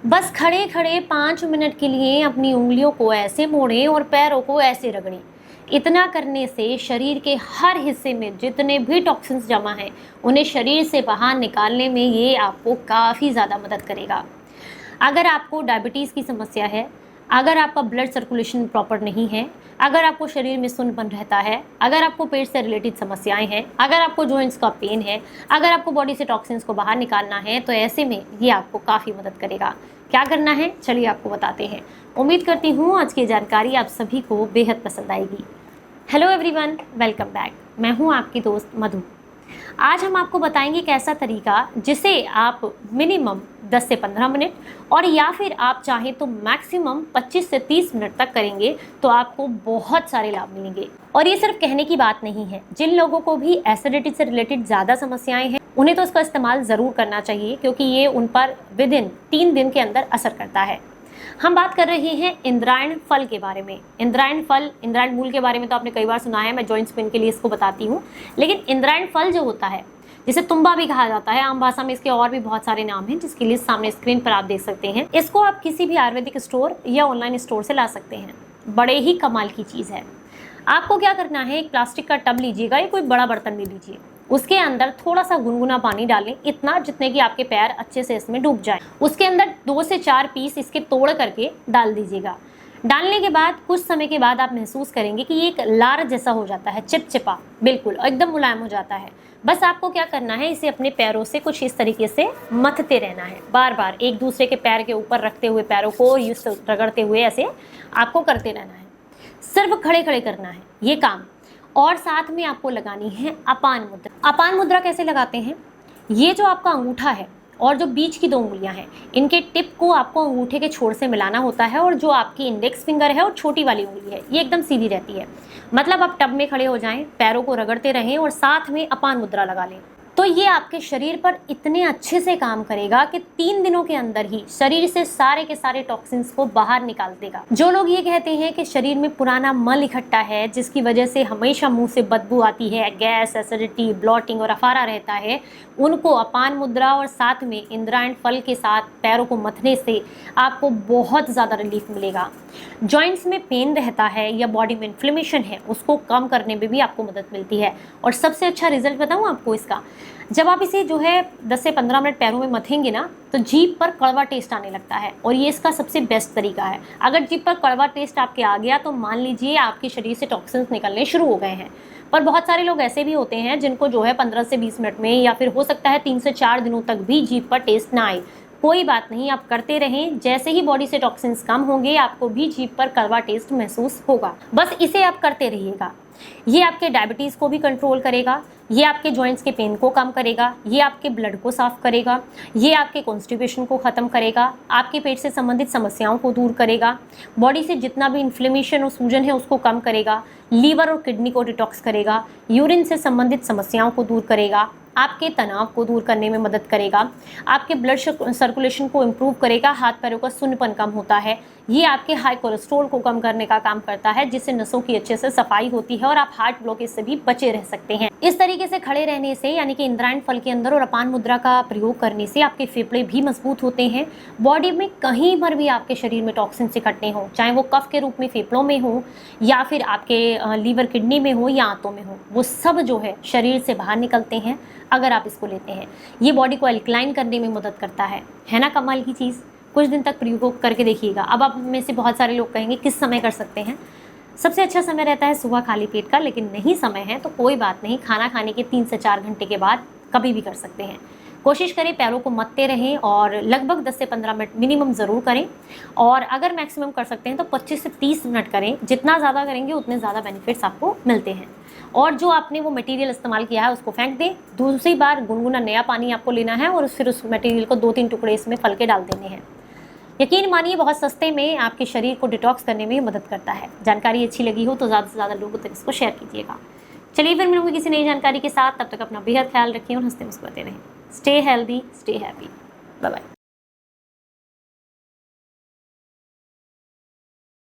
बस खड़े खड़े 5 मिनट के लिए अपनी उंगलियों को ऐसे मोड़ें और पैरों को ऐसे रगड़ें। इतना करने से शरीर के हर हिस्से में जितने भी टॉक्सिन्स जमा हैं उन्हें शरीर से बाहर निकालने में ये आपको काफ़ी ज़्यादा मदद करेगा। अगर आपको डायबिटीज़ की समस्या है, अगर आपका ब्लड सर्कुलेशन प्रॉपर नहीं है, अगर आपको शरीर में सुन्नपन रहता है, अगर आपको पेट से रिलेटेड समस्याएं हैं, अगर आपको जॉइंट्स का पेन है, अगर आपको बॉडी से टॉक्सिन्स को बाहर निकालना है, तो ऐसे में ये आपको काफ़ी मदद करेगा। क्या करना है चलिए आपको बताते हैं। उम्मीद करती हूँ आज की जानकारी आप सभी को बेहद पसंद आएगी। Hello everyone, welcome back. मैं हूँ आपकी दोस्त मधु। आज हम आपको बताएंगे एक ऐसा तरीका जिसे आप मिनिमम 10 से 15 मिनट और या फिर आप चाहें तो मैक्सिमम 25 से 30 मिनट तक करेंगे तो आपको बहुत सारे लाभ मिलेंगे। और ये सिर्फ कहने की बात नहीं है, जिन लोगों को भी एसिडिटी से रिलेटेड ज़्यादा समस्याएं हैं उन्हें तो इसका इस्तेमाल ज़रूर करना चाहिए, क्योंकि ये उन पर विदिन 3 दिन के अंदर असर करता है। हम बात कर रहे हैं इंद्रायण फल के बारे में। इंद्रायण फल, इंद्रायण मूल के बारे में तो आपने कई बार सुना है, मैं जॉइंट्स पेन के लिए इसको बताती हूँ। लेकिन इंद्रायण फल जो होता है, जिसे तुम्बा भी कहा जाता है, आम भाषा में इसके और भी बहुत सारे नाम हैं जिसकी लिस्ट सामने स्क्रीन पर आप देख सकते हैं। इसको आप किसी भी आयुर्वेदिक स्टोर या ऑनलाइन स्टोर से ला सकते हैं। बड़े ही कमाल की चीज़ है। आपको क्या करना है, एक प्लास्टिक का टब लीजिएगा या कोई बड़ा बर्तन ले लीजिए, उसके अंदर थोड़ा सा गुनगुना पानी डालें, इतना जितने कि आपके पैर अच्छे से इसमें डूब जाए। उसके अंदर 2 से 4 पीस इसके तोड़ करके डाल दीजिएगा। डालने के बाद कुछ समय के बाद आप महसूस करेंगे कि ये एक लार जैसा हो जाता है, चिपचिपा, बिल्कुल एकदम मुलायम हो जाता है। बस आपको क्या करना है, इसे अपने पैरों से कुछ इस तरीके से मथते रहना है, बार बार एक दूसरे के पैर के ऊपर रखते हुए पैरों को यूँ रगड़ते हुए ऐसे आपको करते रहना है। सिर्फ खड़े खड़े करना है ये काम। और साथ में आपको लगानी है अपान मुद्रा। अपान मुद्रा कैसे लगाते हैं, ये जो आपका अंगूठा है और जो बीच की 2 उंगलियां हैं, इनके टिप को आपको अंगूठे के छोर से मिलाना होता है, और जो आपकी इंडेक्स फिंगर है और छोटी वाली उंगली है ये एकदम सीधी रहती है। मतलब आप टब में खड़े हो जाएं, पैरों को रगड़ते रहें और साथ में अपान मुद्रा लगा लें, तो ये आपके शरीर पर इतने अच्छे से काम करेगा कि 3 दिनों के अंदर ही शरीर से सारे के सारे टॉक्सिन्स को बाहर निकाल देगा। जो लोग ये कहते हैं कि शरीर में पुराना मल इकट्ठा है जिसकी वजह से हमेशा मुंह से बदबू आती है, गैस, एसिडिटी, ब्लॉटिंग और अफारा रहता है, उनको अपान मुद्रा और साथ में इंद्रायण फल के साथ पैरों को मथने से आपको बहुत ज़्यादा रिलीफ मिलेगा। जॉइंट्स में पेन रहता है या बॉडी में इन्फ्लेमेशन है, उसको कम करने में भी आपको मदद मिलती है। और सबसे अच्छा रिजल्ट बताऊँ आपको इसका, जब आप इसे जो है 10 से 15 मिनट पैरों में मथेंगे ना, तो जीभ पर कड़वा टेस्ट आने लगता है, और ये इसका सबसे बेस्ट तरीका है। अगर जीभ पर कड़वा टेस्ट आपके आ गया तो मान लीजिए आपके शरीर से टॉक्सिन्स निकलने शुरू हो गए हैं। पर बहुत सारे लोग ऐसे भी होते हैं जिनको जो है 15 से 20 मिनट में या फिर हो सकता है 3 से 4 दिनों तक भी जीभ पर टेस्ट ना आए। कोई बात नहीं, आप करते रहें, जैसे ही बॉडी से टॉक्सिन्स कम होंगे आपको भी जीभ पर कड़वा टेस्ट महसूस होगा। बस इसे आप करते रहिएगा। ये आपके डायबिटीज़ को भी कंट्रोल करेगा, ये आपके जॉइंट्स के पेन को कम करेगा, ये आपके ब्लड को साफ करेगा, ये आपके कॉन्स्टिपेशन को ख़त्म करेगा, आपके पेट से संबंधित समस्याओं को दूर करेगा, बॉडी से जितना भी इन्फ्लेमेशन और सूजन है उसको कम करेगा, लीवर और किडनी को डिटॉक्स करेगा, यूरिन से संबंधित समस्याओं को दूर करेगा, आपके तनाव को दूर करने में मदद करेगा, आपके ब्लड सर्कुलेशन को इम्प्रूव करेगा, हाथ पैरों का सुन्नपन कम होता है, ये आपके हाई कोलेस्ट्रॉल को कम करने का काम करता है, जिससे नसों की अच्छे से सफाई होती है और आप हार्ट ब्लॉकेज से भी बचे रह सकते हैं। इस तरीके से खड़े रहने से, यानी कि इंद्रायण फल के अंदर और अपान मुद्रा का प्रयोग करने से आपके फेफड़े भी मजबूत होते हैं। बॉडी में कहीं पर भी आपके शरीर में टॉक्सिन्स इकट्ठे हों, चाहे वो कफ के रूप में फेफड़ों में हो या फिर आपके लीवर किडनी में हो या आंतों में हो, वो सब जो है शरीर से बाहर निकलते हैं अगर आप इसको लेते हैं। ये बॉडी को अल्कलाइन करने में मदद करता है ना कमाल की चीज़। कुछ दिन तक प्रयोग करके देखिएगा। अब आप में से बहुत सारे लोग कहेंगे किस समय कर सकते हैं। सबसे अच्छा समय रहता है सुबह खाली पेट का, लेकिन नहीं समय है तो कोई बात नहीं, खाना खाने के 3 से 4 घंटे के बाद कभी भी कर सकते हैं। कोशिश करें पैरों को मथते रहें और लगभग 10 से 15 मिनट मिनिमम ज़रूर करें, और अगर मैक्सिमम कर सकते हैं तो 25 से 30 मिनट करें। जितना ज़्यादा करेंगे उतने ज़्यादा बेनिफिट्स आपको मिलते हैं। और जो आपने वो मटेरियल इस्तेमाल किया है उसको फेंक दें। दूसरी बार गुनगुना नया पानी आपको लेना है और फिर उस मटेरियल को 2-3 टुकड़े इसमें फल के डाल देने हैं। यकीन मानिए बहुत सस्ते में आपके शरीर को डिटॉक्स करने में मदद करता है। जानकारी अच्छी लगी हो तो ज़्यादा से ज़्यादा लोगों तक इसको शेयर कीजिएगा। चलिए फिर मिलूंगी किसी नई जानकारी के साथ, तब तक अपना बेहद ख्याल रखिए और हंसते मुस्कुराते रहें। Stay healthy, stay happy, bye bye.